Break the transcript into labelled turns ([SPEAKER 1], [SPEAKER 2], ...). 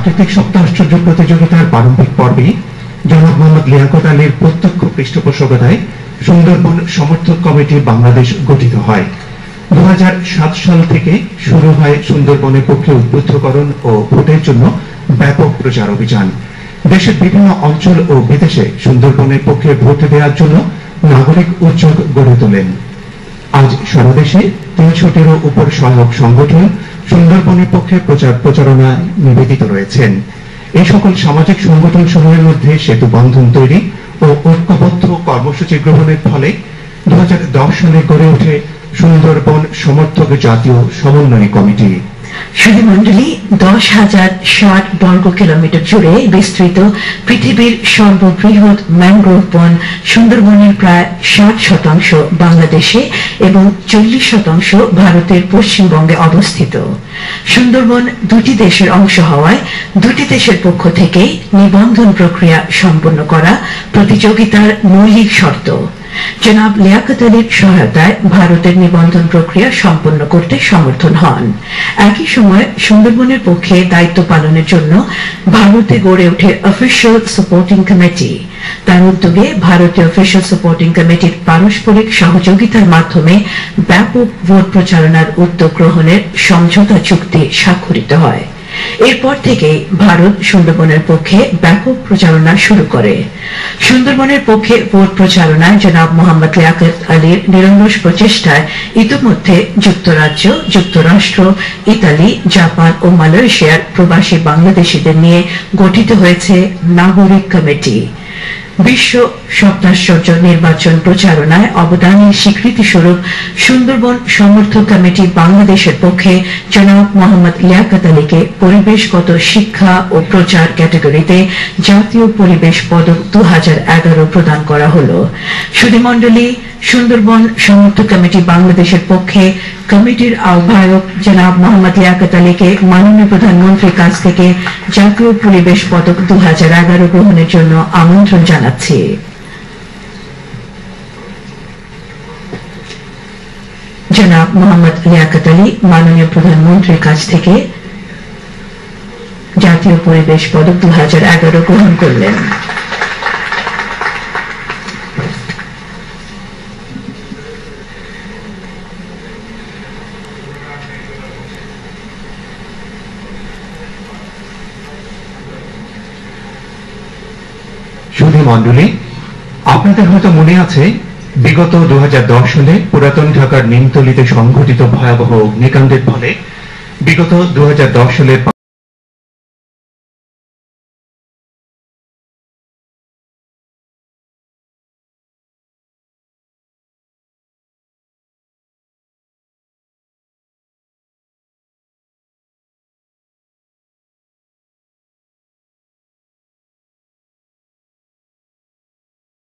[SPEAKER 1] প্রাকৃতিক সপ্তাশ্চর্য প্রতিযোগিতার প্রারম্ভিক পর্বে জনাব মোহাম্মদ লিয়াকত আলীর প্রত্যক্ষ পৃষ্ঠপোষকতায় সুন্দরবন সমর্থক কমিটি বাংলাদেশ গঠিত হয়। 2007 সাল থেকে শুরু হয় সুন্দরবনের পক্ষে উদ্বুদ্ধকরণ ও ভোটের জন্য ব্যাপক প্রচার অভিযান। দেশের বিভিন্ন অঞ্চল ও বিদেশে সুন্দরবনের পক্ষে ভোট দেওয়ার জন্য নাগরিক উদ্যোগ গড়ে তোলেন। আজ সারা দেশে 300-টিরও উপর সহায়ক সংগঠন সুন্দরবনের পক্ষে প্রচারণায় নিবেদিত রয়েছেন। এই সকল সামাজিক সংগঠন সমূহের মধ্যে সেতু বন্ধন তৈরি ও ঐক্যবদ্ধ কর্মসূচি গ্রহণের ফলে 2010 সালে গড়ে ওঠে সুন্দরবন সমর্থক জাতীয় সমন্বয় কমিটি।
[SPEAKER 2] সুধীমণ্ডলী 10,060 বর্গ কিলোমিটার জুড়ে বিস্তৃত পৃথিবীর সর্ববৃহৎ ম্যানগ্রোভ বন সুন্দরবনের প্রায় 60% বাংলাদেশে এবং 40% ভারতের পশ্চিমবঙ্গে অবস্থিত। সুন্দরবন দুটি দেশের অংশ হওয়ায় দুটি দেশের পক্ষ থেকে নিবন্ধন প্রক্রিয়া সম্পন্ন করা প্রতিযোগিতার মৌলিক শর্ত। জনাব লিয়াকত আলীর সহায়তায় ভারতের নিবন্ধন প্রক্রিয়া সম্পন্ন করতে সমর্থন হন। একই সময় সুন্দরবনের পক্ষে দায়িত্ব পালনের জন্য ভারতে গড়ে ওঠে অফিসিয়াল সাপোর্টিং কমিটি। তার উদ্যোগে ভারতীয় অফিসিয়াল সাপোর্টিং কমিটির পারস্পরিক সহযোগিতার মাধ্যমে ব্যাপক ভোট প্রচারণার উদ্যোগ গ্রহণের সমঝোতা চুক্তি স্বাক্ষরিত হয়। এরপর থেকে ভারত সুন্দরবনের পক্ষে ব্যাপক প্রচারণা শুরু করে। সুন্দরবনের পক্ষে ভোট প্রচারণায় জনাব মোহাম্মদ লিয়াকত আলীর নিরলস প্রচেষ্টায় ইতিমধ্যে যুক্তরাজ্য, যুক্তরাষ্ট্র, ইতালি, জাপান ও মালয়েশিয়ার প্রবাসী বাংলাদেশিদের নিয়ে গঠিত হয়েছে নাগরিক কমিটি। বিশ্ব সপ্তাশ্চর্য নির্বাচন প্রচারণায় অবদানের স্বীকৃতি স্বরূপ সুন্দরবন সমর্থক কমিটি বাংলাদেশের পক্ষে জনাব মোহাম্মদ লিয়াকত আলীকে পরিবেশগত শিক্ষা ও প্রচার ক্যাটাগরিতে জাতীয় পরিবেশ পদক 2011 প্রদান করা হল। সুধীমণ্ডলী, সুন্দরবন সমর্থক কমিটি বাংলাদেশের পক্ষে কমিটির আহ্বায়ক জনাব মোহাম্মদ লিয়াকত আলীকে মাননীয় প্রধানমন্ত্রীর কাছ থেকে জাতীয় পরিবেশ পদক 2011 গ্রহণের জন্য আমন্ত্রণ জানাচ্ছি। জনাব মোহাম্মদ লিয়াকত আলী মাননীয় প্রধানমন্ত্রীর কাছ থেকে জাতীয় পরিবেশ পদক 2011 গ্রহণ করলেন।
[SPEAKER 1] সুধীমণ্ডলী, আপনাদের হয়তো মনে আছে বিগত 2010 সালে পুরাতন ঢাকার নিমতলীতে সংঘটিত ভয়াবহ অগ্নিকাণ্ডের ফলে বিগত 2010 সালের